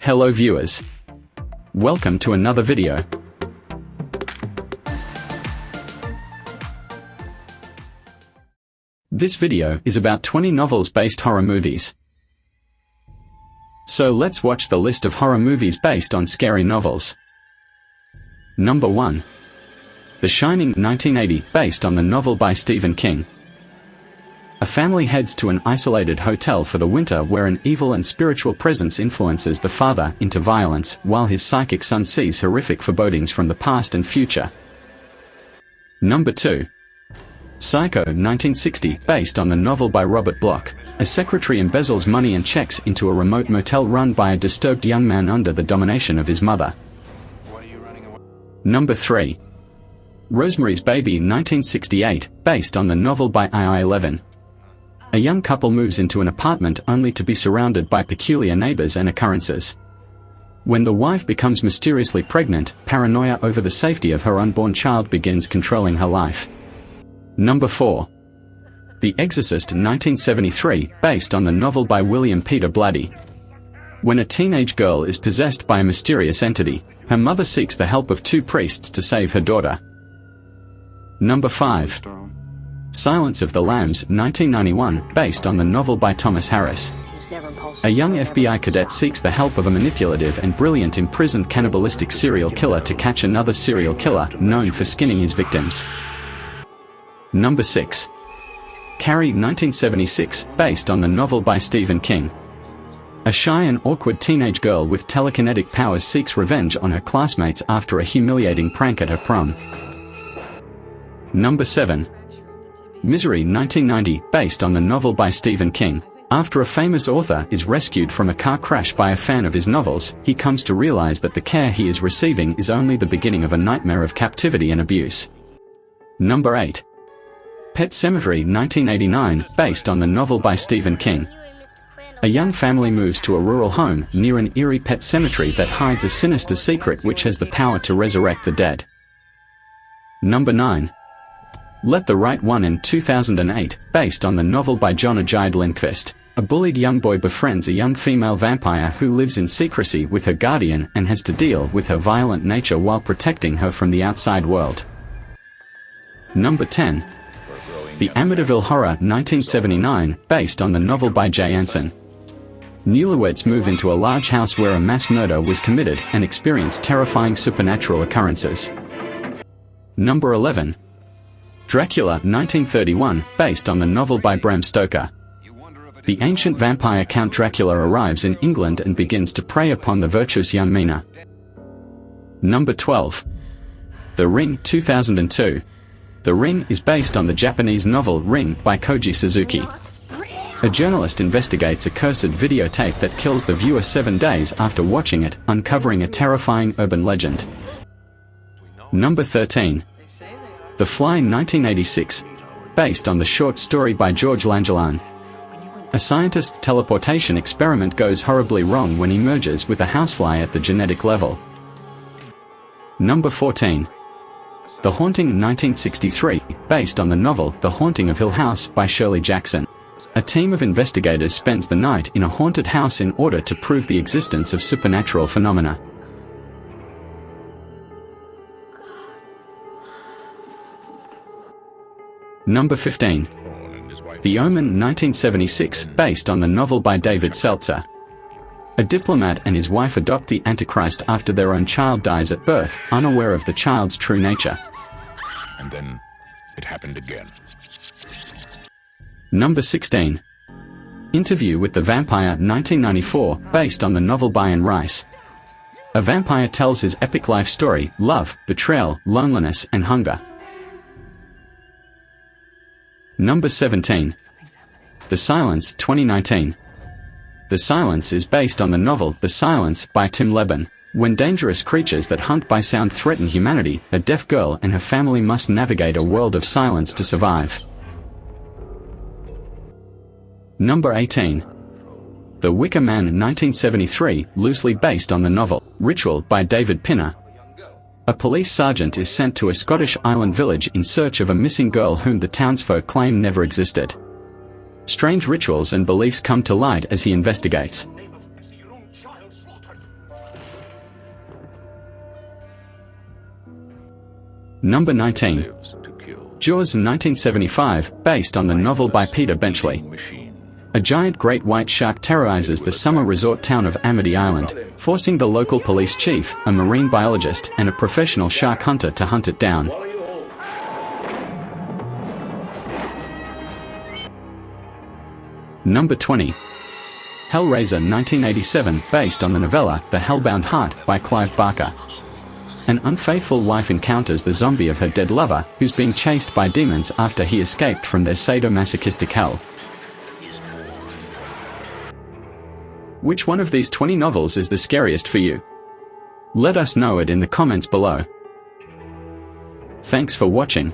Hello viewers. Welcome to another video. This video is about 20 novels-based horror movies. So let's watch the list of horror movies based on scary novels. Number 1. The Shining 1980, based on the novel by Stephen King. A family heads to an isolated hotel for the winter where an evil and spiritual presence influences the father into violence, while his psychic son sees horrific forebodings from the past and future. Number 2. Psycho 1960, based on the novel by Robert Bloch. A secretary embezzles money and checks into a remote motel run by a disturbed young man under the domination of his mother. Number 3. Rosemary's Baby 1968, based on the novel by II-11. A young couple moves into an apartment only to be surrounded by peculiar neighbors and occurrences. When the wife becomes mysteriously pregnant, paranoia over the safety of her unborn child begins controlling her life. Number 4. The Exorcist 1973, based on the novel by William Peter Blatty. When a teenage girl is possessed by a mysterious entity, her mother seeks the help of two priests to save her daughter. Number 5. Silence of the Lambs 1991, based on the novel by Thomas Harris. A young FBI cadet seeks the help of a manipulative and brilliant imprisoned cannibalistic serial killer to catch another serial killer known for skinning his victims. Number 6. Carrie 1976, based on the novel by Stephen King. A shy and awkward teenage girl with telekinetic powers seeks revenge on her classmates after a humiliating prank at her prom. Number 7. Misery 1990, based on the novel by Stephen King. After a famous author is rescued from a car crash by a fan of his novels, he comes to realize that the care he is receiving is only the beginning of a nightmare of captivity and abuse. Number 8. Pet Sematary 1989, based on the novel by Stephen King. A young family moves to a rural home near an eerie pet cemetery that hides a sinister secret which has the power to resurrect the dead. Number 9. Let the Right One in 2008, based on the novel by John Ajay Lindqvist. A bullied young boy befriends a young female vampire who lives in secrecy with her guardian and has to deal with her violent nature while protecting her from the outside world. Number 10. The Amityville Horror 1979, based on the novel by Jay Anson. Newlyweds move into a large house where a mass murder was committed and experience terrifying supernatural occurrences. Number 11. Dracula 1931, based on the novel by Bram Stoker. The ancient vampire Count Dracula arrives in England and begins to prey upon the virtuous young Mina. Number 12. The Ring 2002. The Ring is based on the Japanese novel Ring by Koji Suzuki. A journalist investigates a cursed videotape that kills the viewer 7 days after watching it, uncovering a terrifying urban legend. Number 13. The Fly 1986, based on the short story by George Langelaan. A scientist's teleportation experiment goes horribly wrong when he merges with a housefly at the genetic level. Number 14. The Haunting 1963, based on the novel The Haunting of Hill House by Shirley Jackson. A team of investigators spends the night in a haunted house in order to prove the existence of supernatural phenomena. Number 15. The Omen 1976, based on the novel by David Seltzer. A diplomat and his wife adopt the Antichrist after their own child dies at birth, unaware of the child's true nature. And then it happened again. Number 16. Interview with the Vampire 1994, based on the novel by Anne Rice. A vampire tells his epic life story, love, betrayal, loneliness, and hunger. Number 17. The Silence 2019. The Silence is based on the novel The Silence by Tim Lebbon. When dangerous creatures that hunt by sound threaten humanity, a deaf girl and her family must navigate a world of silence to survive. Number 18. The Wicker Man 1973, loosely based on the novel Ritual by David Pinner. A police sergeant is sent to a Scottish island village in search of a missing girl whom the townsfolk claim never existed. Strange rituals and beliefs come to light as he investigates. Number 19. Lives to kill. Jaws 1975, based on the novel by Peter Benchley. Machine. A giant great white shark terrorizes the summer resort town of Amity Island, forcing the local police chief, a marine biologist, and a professional shark hunter to hunt it down. Number 20. Hellraiser 1987, based on the novella The Hellbound Heart by Clive Barker. An unfaithful wife encounters the zombie of her dead lover, who's being chased by demons after he escaped from their sadomasochistic hell. Which one of these 20 novels is the scariest for you? Let us know it in the comments below. Thanks for watching.